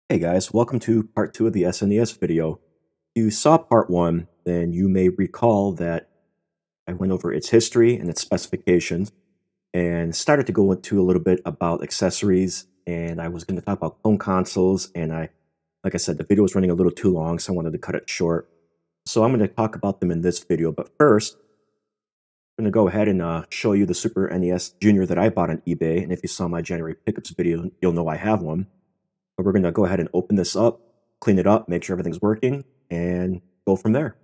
Hey guys, welcome to part 2 of the SNES video. If you saw part 1, then you may recall that I went over its history and its specifications and started to go into a little bit about accessories, and I was going to talk about home consoles, and like I said, the video was running a little too long, so I wanted to cut it short. So I'm going to talk about them in this video, but first, I'm going to go ahead and show you the Super NES Junior that I bought on eBay, and if you saw my January pickups video, you'll know I have one. But we're going to go ahead and open this up, clean it up, make sure everything's working, and go from there.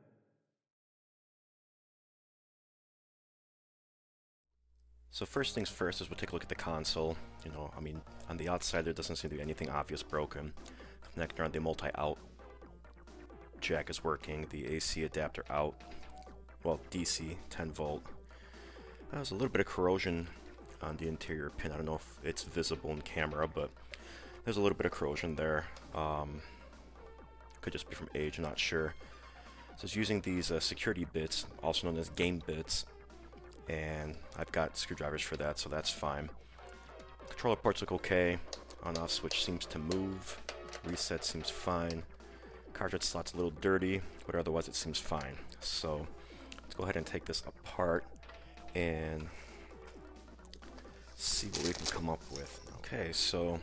So first things first is we'll take a look at the console. On the outside there doesn't seem to be anything obvious broken. Connector on the multi-out jack is working. The AC adapter out. Well, DC, 10 volt. There's a little bit of corrosion on the interior pin. I don't know if it's visible in camera, but there's a little bit of corrosion there. Could just be from age, I'm not sure. So it's using these security bits, also known as game bits, and I've got screwdrivers for that, so that's fine. Controller ports look okay. On-off switch seems to move. Reset seems fine. Cartridge slot's a little dirty, but otherwise it seems fine. So let's go ahead and take this apart and see what we can come up with. Okay, so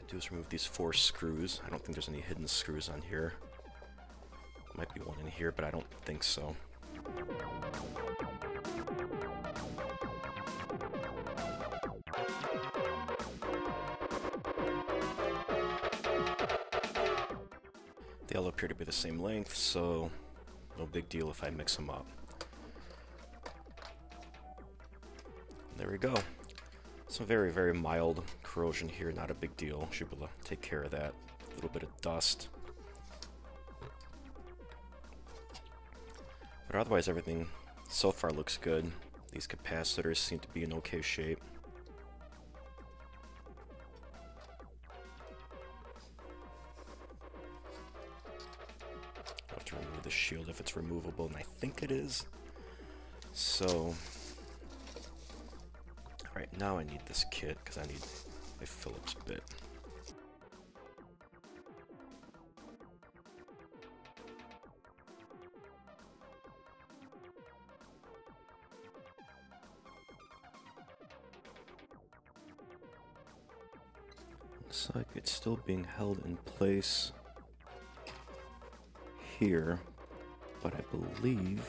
do is remove these 4 screws. I don't think there's any hidden screws on here. Might be one in here, but I don't think so. They all appear to be the same length, so no big deal if I mix them up. There we go. Some very, very mild corrosion here, not a big deal. Should be able to take care of that. A little bit of dust. But otherwise everything so far looks good. These capacitors seem to be in okay shape. I'll have to remove the shield if it's removable, and I think it is. So right now I need this kit because I need a Phillips bit. Looks like it's still being held in place here, but I believe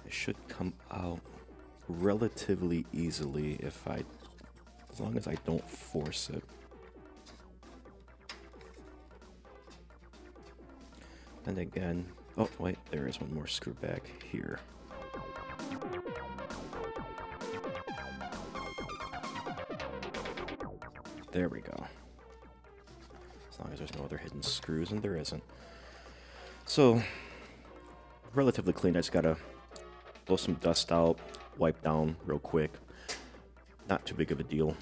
it should come out relatively easily as long as I don't force it. And again, oh wait, there is one more screw back here. There we go. As long as there's no other hidden screws, and there isn't. So, relatively clean. I just gotta blow some dust out, wipe down real quick. Not too big of a deal.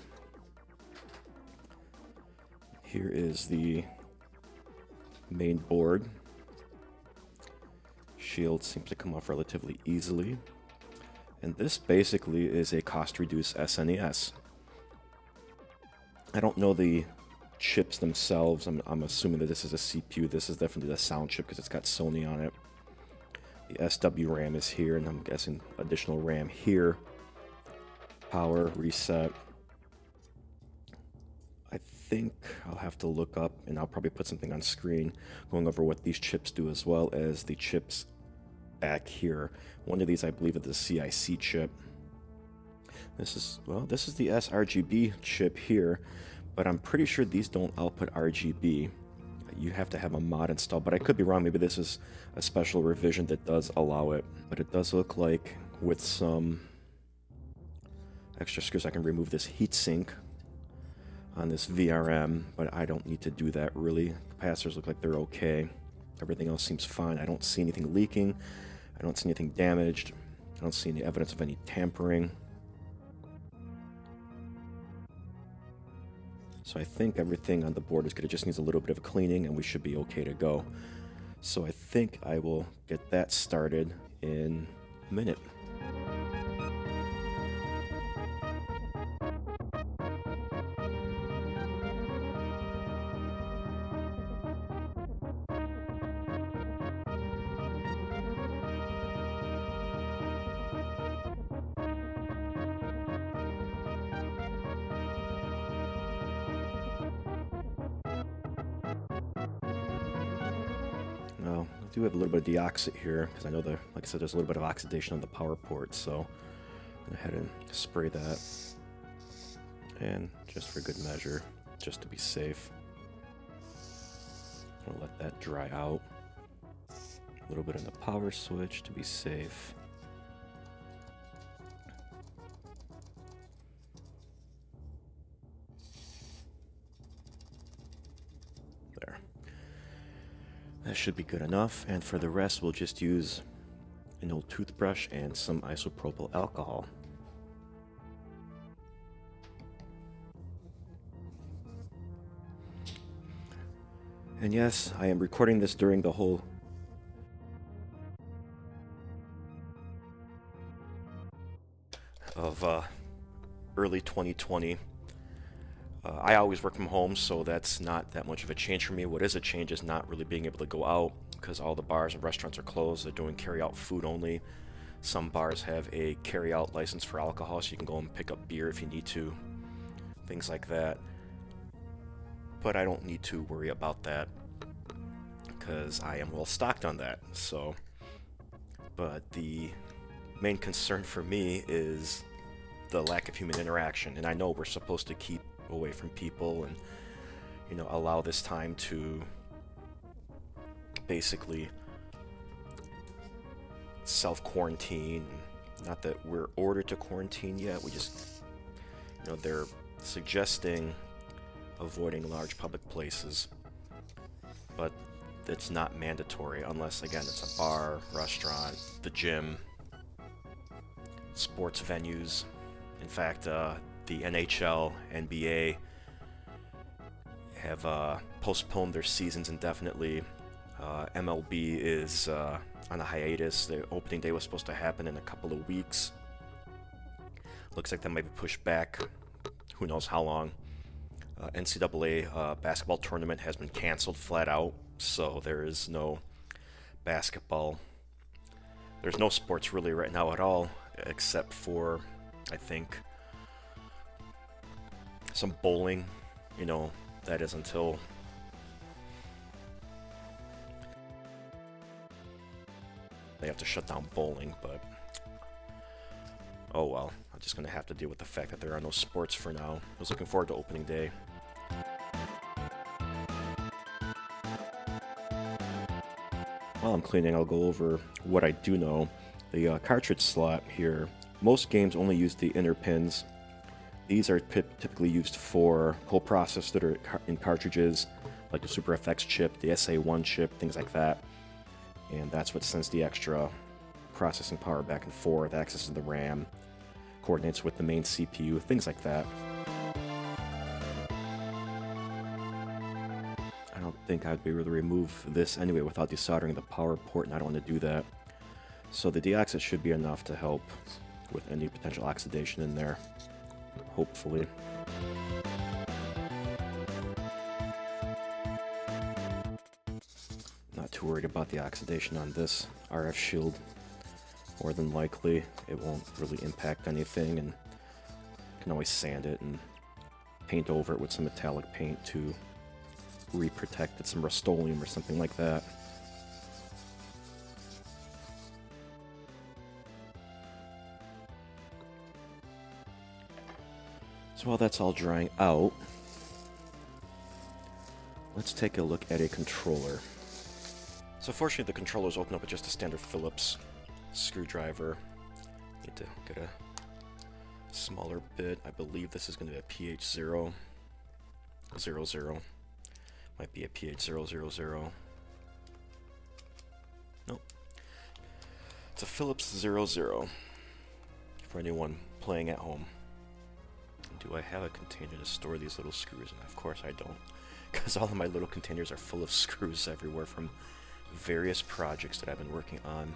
Here is the main board. Shield seems to come off relatively easily. And this basically is a cost-reduced SNES. I don't know the chips themselves. I'm assuming that this is a CPU. This is definitely the sound chip because it's got Sony on it. The SW RAM is here, and I'm guessing additional RAM here. Power, reset. I think I'll have to look up, and I'll probably put something on screen going over what these chips do, as well as the chips back here. One of these I believe is the CIC chip. This is the sRGB chip here, but I'm pretty sure these don't output RGB. You have to have a mod installed, but I could be wrong. Maybe this is a special revision that does allow it. But it does look like with some extra screws I can remove this heatsink on this VRM, but I don't need to do that really. Capacitors look like they're okay. Everything else seems fine. I don't see anything leaking. I don't see anything damaged. I don't see any evidence of any tampering. So I think everything on the board is good. It just needs a little bit of cleaning and we should be okay to go. So I think I will get that started in a minute. Now, I do have a little bit of deoxit here, because I know like I said, there's a little bit of oxidation on the power port, so I'm going to go ahead and spray that. And just for good measure, just to be safe, I'm going to let that dry out. A little bit on the power switch to be safe. There. That should be good enough, and for the rest we'll just use an old toothbrush and some isopropyl alcohol. And yes, I am recording this during the whole of early 2020. I always work from home, so that's not that much of a change for me. What is a change is not really being able to go out, because all the bars and restaurants are closed. They're doing carry-out food only. Some bars have a carry-out license for alcohol, so you can go and pick up beer if you need to. Things like that. But I don't need to worry about that, because I am well stocked on that. So, but the main concern for me is the lack of human interaction, and I know we're supposed to keep away from people and, you know, allow this time to basically self-quarantine. Not that we're ordered to quarantine yet, we just, you know, they're suggesting avoiding large public places, but it's not mandatory unless, again, it's a bar, restaurant, the gym, sports venues. In fact, the NHL, NBA have postponed their seasons indefinitely. MLB is on a hiatus. The opening day was supposed to happen in a couple of weeks. Looks like that might be pushed back. Who knows how long. NCAA basketball tournament has been canceled flat out, so there is no basketball. There's no sports really right now at all, except for, I think, some bowling. You know, that is until they have to shut down bowling, but oh well. I'm just gonna have to deal with the fact that there are no sports for now. I was looking forward to opening day. While I'm cleaning, I'll go over what I do know. The cartridge slot here, most games only use the inner pins. These are typically used for co-processors that are in cartridges, like the Super FX chip, the SA1 chip, things like that. And that's what sends the extra processing power back and forth, accesses the RAM, coordinates with the main CPU, things like that. I don't think I'd be able to remove this anyway without desoldering the power port, and I don't want to do that. So the deoxit should be enough to help with any potential oxidation in there, hopefully. Not too worried about the oxidation on this RF shield. More than likely, it won't really impact anything, and you can always sand it and paint over it with some metallic paint to re-protect it, some Rust-Oleum or something like that. So while that's all drying out, let's take a look at a controller. So fortunately the controller's open up with just a standard Phillips screwdriver. Need to get a smaller bit. I believe this is going to be a PH000. Might be a PH000. Nope. It's a Phillips 00 for anyone playing at home. Do I have a container to store these little screws in? Of course I don't, because all of my little containers are full of screws everywhere from various projects that I've been working on.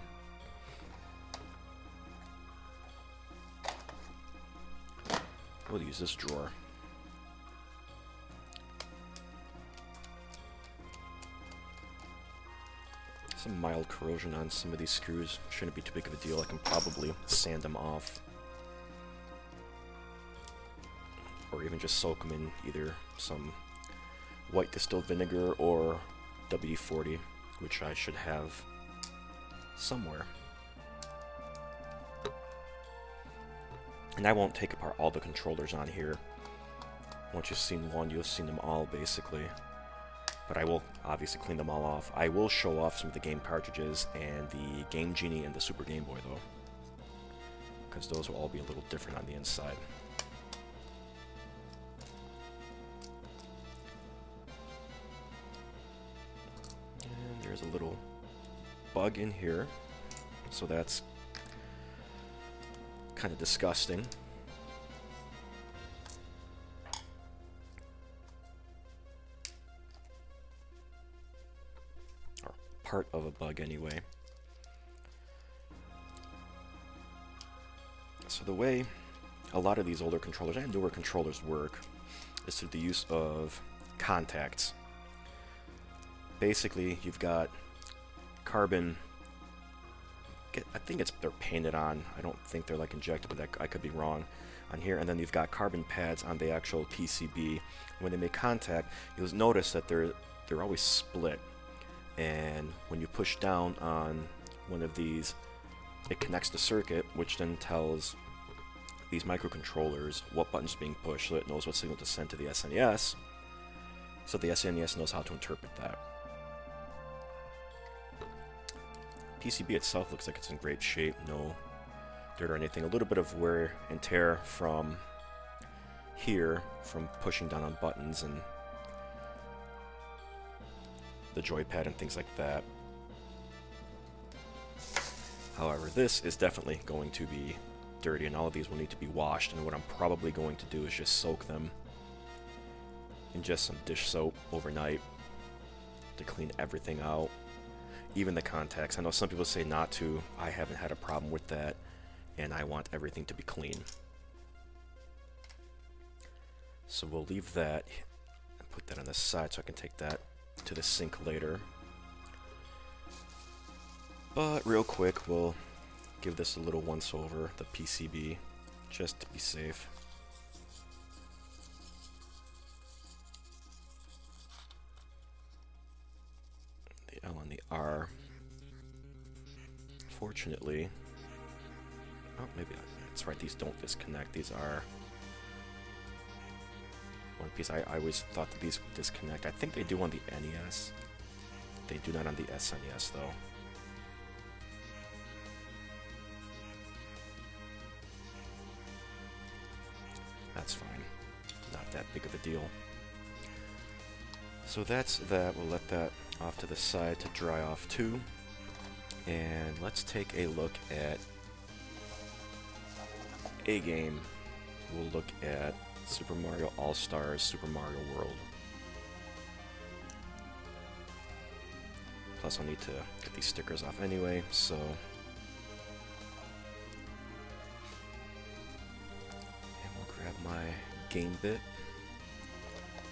We'll use this drawer. Some mild corrosion on some of these screws. Shouldn't be too big of a deal. I can probably sand them off. Or even just soak them in either some white distilled vinegar or WD-40. which I should have somewhere. And I won't take apart all the controllers on here. Once you've seen one, you've seen them all, basically. But I will obviously clean them all off. I will show off some of the game cartridges and the Game Genie and the Super Game Boy, though, because those will all be a little different on the inside. And there's a little bug in here, so that's kind of disgusting. Or part of a bug anyway. So the way a lot of these older controllers and newer controllers work is through the use of contacts. Basically, you've got carbon, I think they're painted on. I don't think they're like injected, but I could be wrong on here. And then you've got carbon pads on the actual PCB. When they make contact, you'll notice that they're always split. And when you push down on one of these, it connects the circuit, which then tells these microcontrollers what button's being pushed, so it knows what signal to send to the SNES. So the SNES knows how to interpret that. PCB itself looks like it's in great shape, no dirt or anything. A little bit of wear and tear from here, from pushing down on buttons and the joypad and things like that. However, this is definitely going to be dirty, and all of these will need to be washed, and what I'm probably going to do is just soak them in just some dish soap overnight to clean everything out. Even the contacts. I know some people say not to. I haven't had a problem with that, and I want everything to be clean. So we'll leave that and put that on the side so I can take that to the sink later. But real quick, we'll give this a little once over, the PCB, just to be safe. The L and the R. Fortunately, oh, maybe that's right, these don't disconnect. These are one piece. I always thought that these would disconnect. I think they do on the NES. They do not on the SNES, though. That's fine. Not that big of a deal. So that's that. We'll let that off to the side to dry off too. And let's take a look at a game. We'll look at Super Mario All-Stars, Super Mario World. Plus I'll need to get these stickers off anyway, so... And we'll grab my game bit.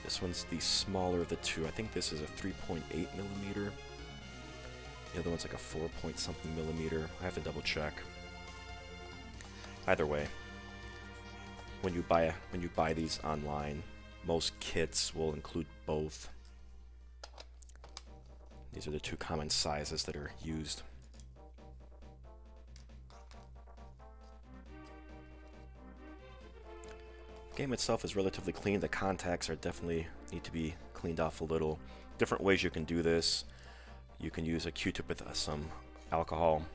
This one's the smaller of the two. I think this is a 3.8 millimeter. The other one's like a 4 point something millimeter. I have to double check. Either way, when you buy these online, most kits will include both. These are the two common sizes that are used. The game itself is relatively clean. The contacts are definitely need to be cleaned off a little. Different ways you can do this. You can use a Q-tip with some alcohol,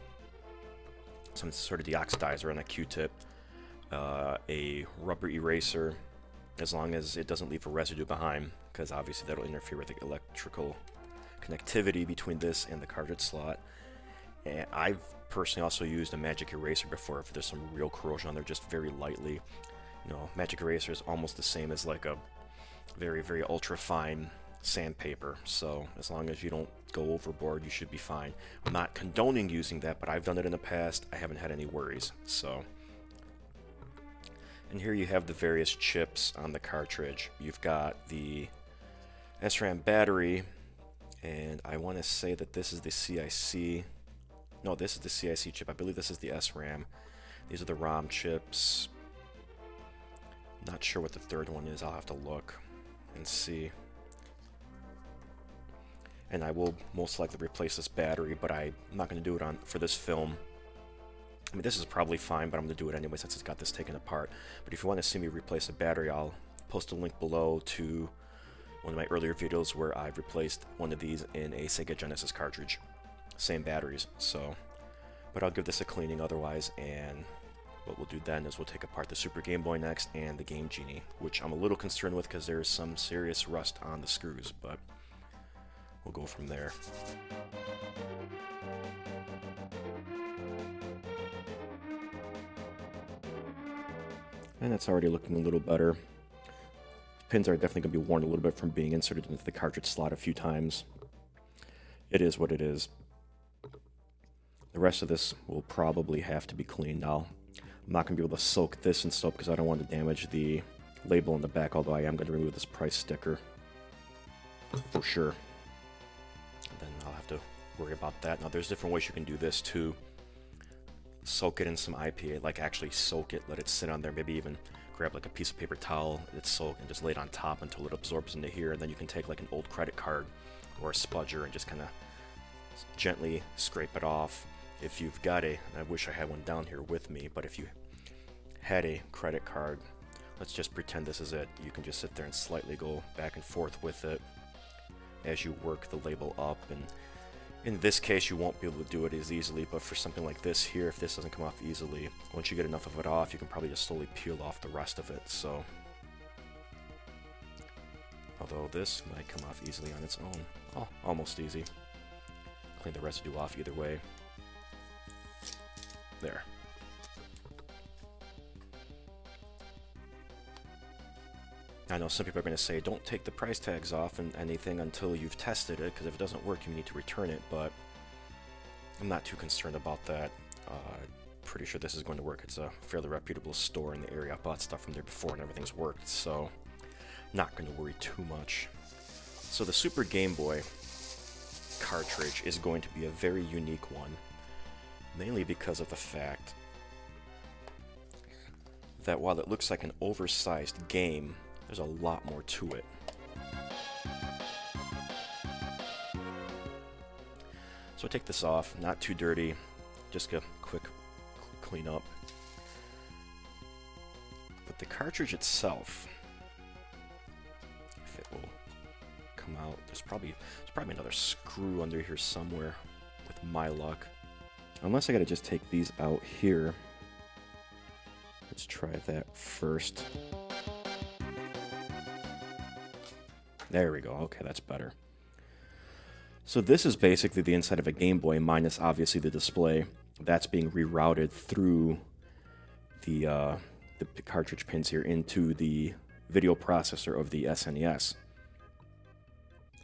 some sort of deoxidizer on a Q-tip, a rubber eraser, as long as it doesn't leave a residue behind, because obviously that'll interfere with the electrical connectivity between this and the cartridge slot. And I've personally also used a magic eraser before if there's some real corrosion on there, just very lightly. You know, magic eraser is almost the same as like a very, very ultra fine sandpaper, so as long as you don't go overboard, you should be fine. I'm not condoning using that, but I've done it in the past. I haven't had any worries. So, and here you have the various chips on the cartridge. You've got the SRAM battery, and I want to say that this is the CIC. No, this is the CIC chip. I believe this is the SRAM. These are the ROM chips. Not sure what the third one is. I'll have to look and see. and I will most likely replace this battery, but I'm not going to do it for this film. I mean, this is probably fine, but I'm going to do it anyway since it's got this taken apart. But if you want to see me replace a battery, I'll post a link below to one of my earlier videos where I've replaced one of these in a Sega Genesis cartridge. Same batteries, so... But I'll give this a cleaning otherwise, and what we'll do then is we'll take apart the Super Game Boy next and the Game Genie, which I'm a little concerned with because there's some serious rust on the screws, but we'll go from there. And it's already looking a little better. Pins are definitely going to be worn a little bit from being inserted into the cartridge slot a few times. It is what it is. The rest of this will probably have to be cleaned now. I'm not going to be able to soak this in soap because I don't want to damage the label in the back, although I am going to remove this price sticker. For sure. And then I'll have to worry about that. Now there's different ways you can do this too. Soak it in some IPA, like actually soak it, let it sit on there, maybe even grab like a piece of paper towel that's soaked and just lay it on top until it absorbs into here, and then you can take like an old credit card or a spudger and just kind of gently scrape it off. If you've got and I wish I had one down here with me, but if you had a credit card, let's just pretend this is it. You can just sit there and slightly go back and forth with it as you work the label up, and in this case you won't be able to do it as easily, but for something like this here, if this doesn't come off easily, once you get enough of it off, you can probably just slowly peel off the rest of it, so... Although this might come off easily on its own. Oh, almost easy. Clean the residue off either way. There. I know some people are going to say, don't take the price tags off and anything until you've tested it, because if it doesn't work, you need to return it, but I'm not too concerned about that. Pretty sure this is going to work. It's a fairly reputable store in the area. I bought stuff from there before and everything's worked, so not going to worry too much. So the Super Game Boy cartridge is going to be a very unique one, mainly because of the fact that while it looks like an oversized game, there's a lot more to it. So I take this off, not too dirty, just a quick clean up. But the cartridge itself, if it will come out, there's probably another screw under here somewhere, with my luck. Unless I gotta just take these out here. Let's try that first. There we go. Okay, that's better. So this is basically the inside of a Game Boy, minus obviously the display. That's being rerouted through the cartridge pins here into the video processor of the SNES.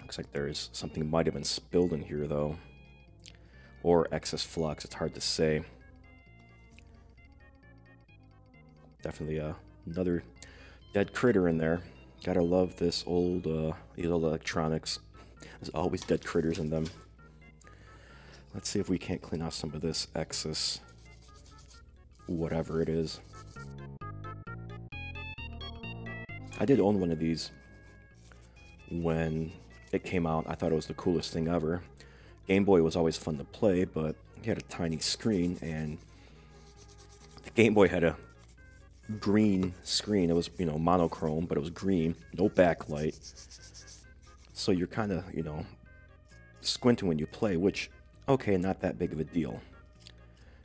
Looks like there's something might have been spilled in here though, or excess flux. It's hard to say. Definitely another dead critter in there. Gotta love this old these old electronics. There's always dead critters in them. Let's see if we can't clean off some of this excess, whatever it is. I did own one of these when it came out. I thought it was the coolest thing ever. Game Boy was always fun to play, but it had a tiny screen, and the Game Boy had a green screen. It was, you know, monochrome, but it was green, no backlight. So you're kind of, you know, squinting when you play, which, okay, not that big of a deal.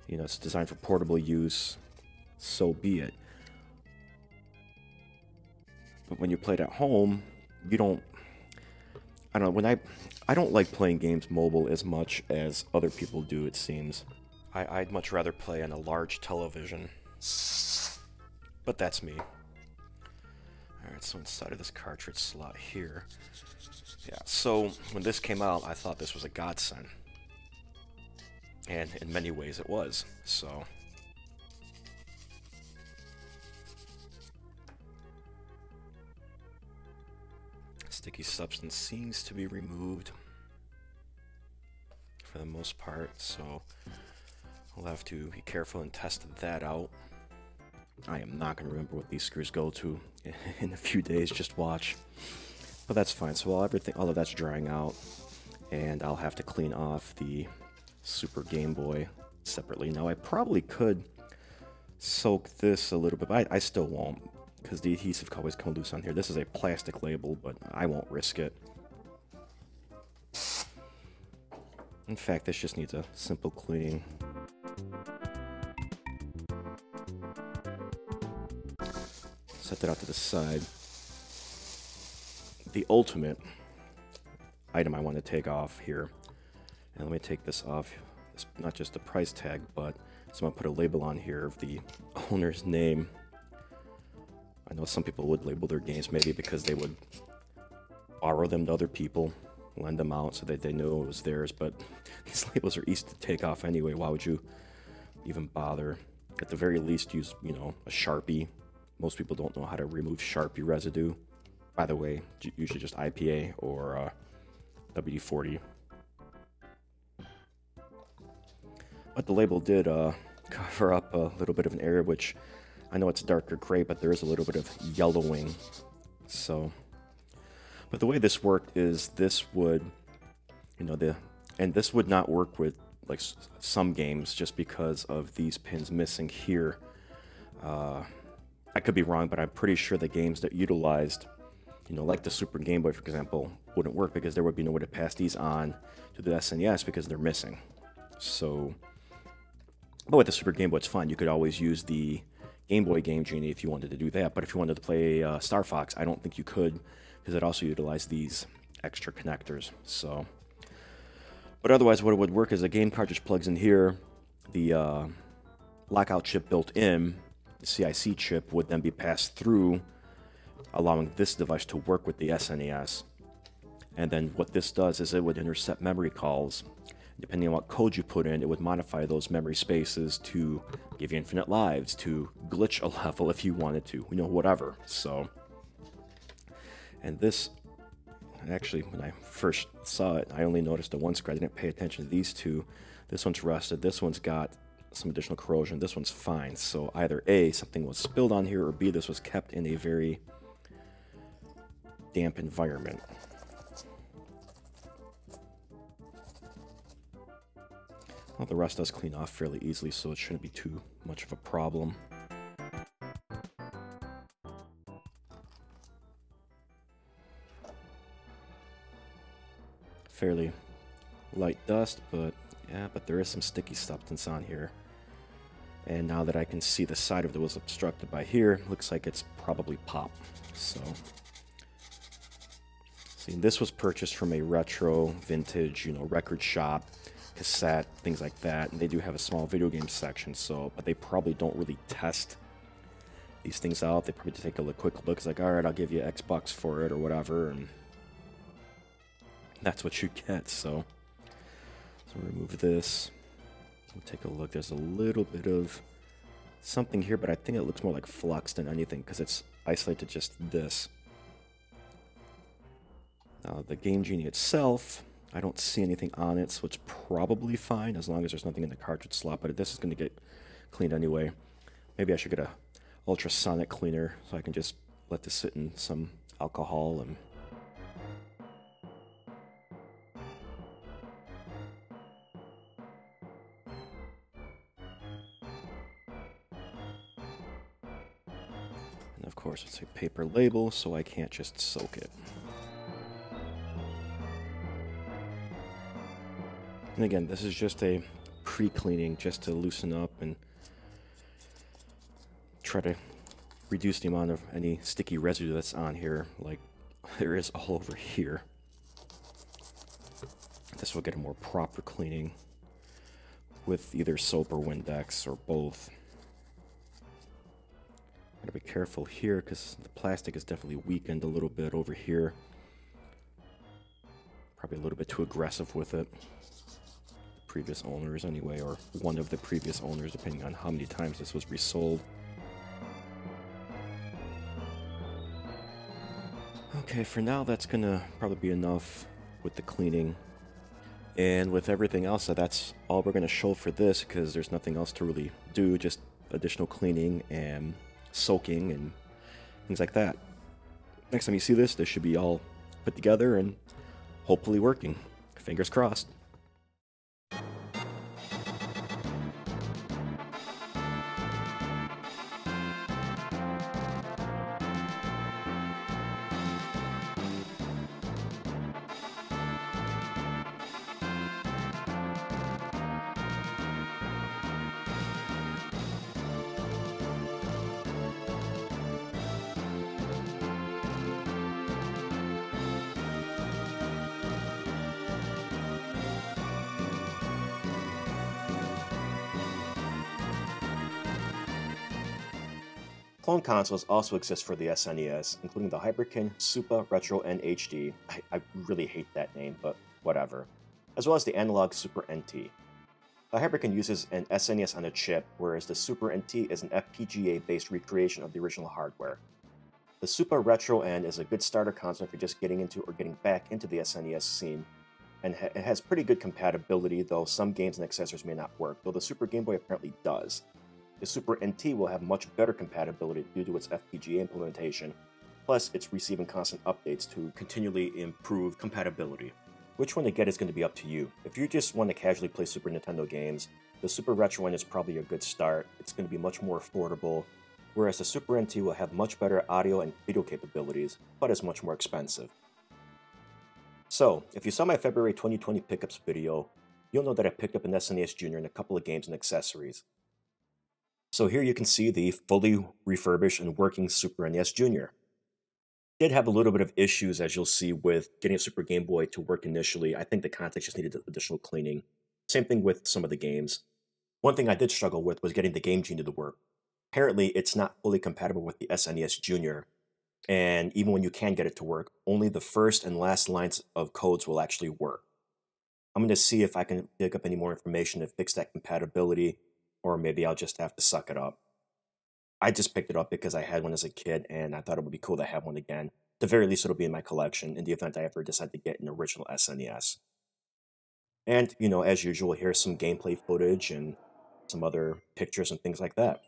You know, it's designed for portable use, so be it. But when you play it at home, you don't, I don't know, when I don't like playing games mobile as much as other people do, it seems. I'd much rather play on a large television. But that's me. Alright, so inside of this cartridge slot here. Yeah, so when this came out, I thought this was a godsend. And in many ways it was, so. Sticky substance seems to be removed for the most part, so we'll have to be careful and test that out. I am not going to remember what these screws go to in a few days, just watch. But that's fine. So while all of that's drying out, And I'll have to clean off the Super Game Boy separately. Now, I probably could soak this a little bit, but I still won't, because the adhesive could always come loose on here. This is a plastic label, but I won't risk it. In fact, this just needs a simple cleaning. Set that out to the side. The ultimate item I want to take off here, and let me take this off. It's not just the price tag, but so I'm going to put a label on here of the owner's name. I know some people would label their games maybe because they would borrow them to other people, lend them out so that they know it was theirs, but these labels are easy to take off anyway. Why would you even bother? At the very least, use, you know, a Sharpie. Most people don't know how to remove Sharpie residue. By the way, usually just IPA or WD-40. But the label did cover up a little bit of an area, which I know it's darker gray, but there is a little bit of yellowing. So, but the way this worked is this would, you know, and this would not work with like some games just because of these pins missing here. I could be wrong, but I'm pretty sure the games that utilized, you know, like the Super Game Boy, for example, wouldn't work because there would be no way to pass these on to the SNES because they're missing. So, but with the Super Game Boy, it's fine. You could always use the Game Boy Game Genie if you wanted to do that. But if you wanted to play Star Fox, I don't think you could because it also utilized these extra connectors. So, but otherwise, what it would work is a game cartridge plugs in here. The lockout chip built in, the CIC chip, would then be passed through, allowing this device to work with the SNES. And then what this does is it would intercept memory calls. Depending on what code you put in, it would modify those memory spaces to give you infinite lives, to glitch a level if you wanted to, you know, whatever. So, and this, actually, when I first saw it, I only noticed the one scratch. I didn't pay attention to these two. This one's rusted. This one's got some additional corrosion. This one's fine. So either A, something was spilled on here, or B, this was kept in a very damp environment. Well, the rust does clean off fairly easily, so it shouldn't be too much of a problem. Fairly light dust, but yeah, but there is some sticky substance on here. And now that I can see the side of it was obstructed by here, looks like it's probably pop. So, see, this was purchased from a retro, vintage, you know, record shop, cassette, things like that, and they do have a small video game section, so, but they probably don't really test these things out. They probably just take a quick look. It's like, all right, I'll give you X bucks for it or whatever, and that's what you get. So remove this. We'll take a look. There's a little bit of something here, but I think it looks more like flux than anything because it's isolated to just this. Now, the Game Genie itself, I don't see anything on it, so it's probably fine as long as there's nothing in the cartridge slot, but this is going to get cleaned anyway. Maybe I should get a ultrasonic cleaner so I can just let this sit in some alcohol and of course it's a paper label, so I can't just soak it. And again, this is just a pre-cleaning just to loosen up and try to reduce the amount of any sticky residue that's on here, like there is all over here. This will get a more proper cleaning with either soap or Windex or both. Gotta be careful here because the plastic is definitely weakened a little bit over here. Probably a little bit too aggressive with it. Previous owners anyway, or one of the previous owners, depending on how many times this was resold. Okay, for now that's gonna probably be enough with the cleaning. And with everything else, that's all we're gonna show for this because there's nothing else to really do, just additional cleaning and soaking and things like that. Next time you see this, this should be all put together and hopefully working. Fingers crossed. Clone consoles also exist for the SNES, including the Hyperkin, Super, Retro, and HD. I really hate that name, but whatever. As well as the analog Super NT. The Hyperkin uses an SNES on a chip, whereas the Super NT is an FPGA-based recreation of the original hardware. The Super Retro N is a good starter console for just getting into or getting back into the SNES scene, and it has pretty good compatibility, though some games and accessories may not work, though the Super Game Boy apparently does. The Super NT will have much better compatibility due to its FPGA implementation, plus it's receiving constant updates to continually improve compatibility. Which one to get is going to be up to you. If you just want to casually play Super Nintendo games, the Super Retro N is probably a good start. It's going to be much more affordable, whereas the Super NT will have much better audio and video capabilities, but is much more expensive. So, if you saw my February 2020 pickups video, you'll know that I picked up an SNES Junior and a couple of games and accessories. So here you can see the fully refurbished and working Super NES Junior. Did have a little bit of issues, as you'll see, with getting a Super Game Boy to work initially. I think the context just needed additional cleaning. Same thing with some of the games. One thing I did struggle with was getting the Game Genie to work. Apparently, it's not fully compatible with the SNES Junior, and even when you can get it to work, only the first and last lines of codes will actually work. I'm going to see if I can dig up any more information to fix that compatibility, or maybe I'll just have to suck it up. I just picked it up because I had one as a kid, and I thought it would be cool to have one again. At the very least, it'll be in my collection in the event I ever decide to get an original SNES. And, as usual, here's some gameplay footage and some other pictures and things like that.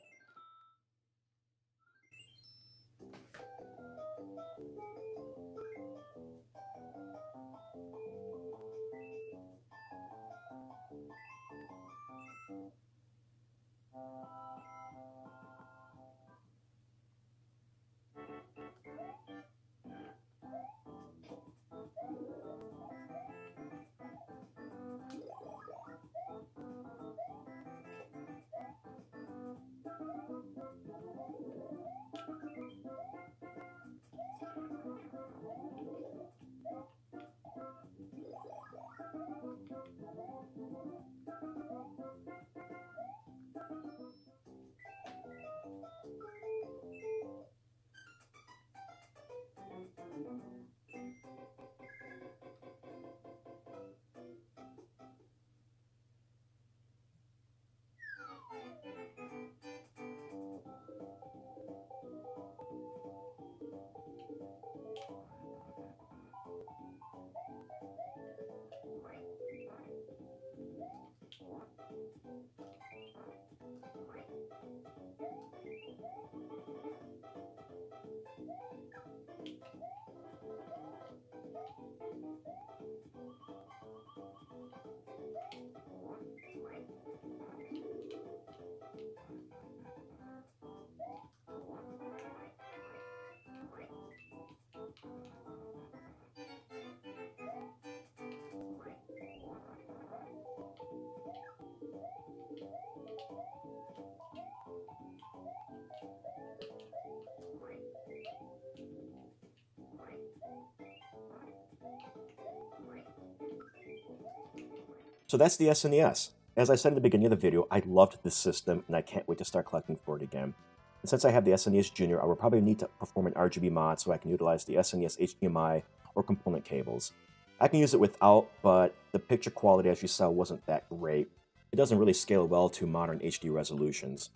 So that's the SNES. As I said in the beginning of the video, I loved this system, and I can't wait to start collecting for it again. And since I have the SNES Junior, I will probably need to perform an RGB mod so I can utilize the SNES HDMI or component cables. I can use it without, but the picture quality, as you saw, wasn't that great. It doesn't really scale well to modern HD resolutions.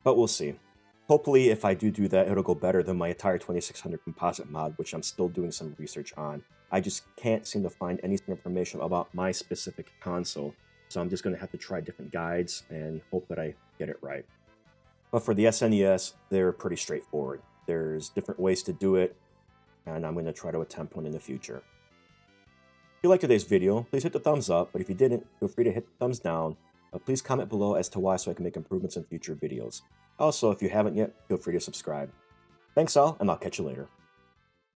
But we'll see. Hopefully, if I do that, it'll go better than my entire 2600 composite mod, which I'm still doing some research on. I just can't seem to find any information about my specific console, so I'm just going to have to try different guides and hope that I get it right. But for the SNES, they're pretty straightforward. There's different ways to do it, and I'm going to try to attempt one in the future. you liked today's video, please hit the thumbs up, but if you didn't, feel free to hit the thumbs down. Please comment below as to why so I can make improvements in future videos. Also, if you haven't yet, feel free to subscribe. Thanks all, and I'll catch you later.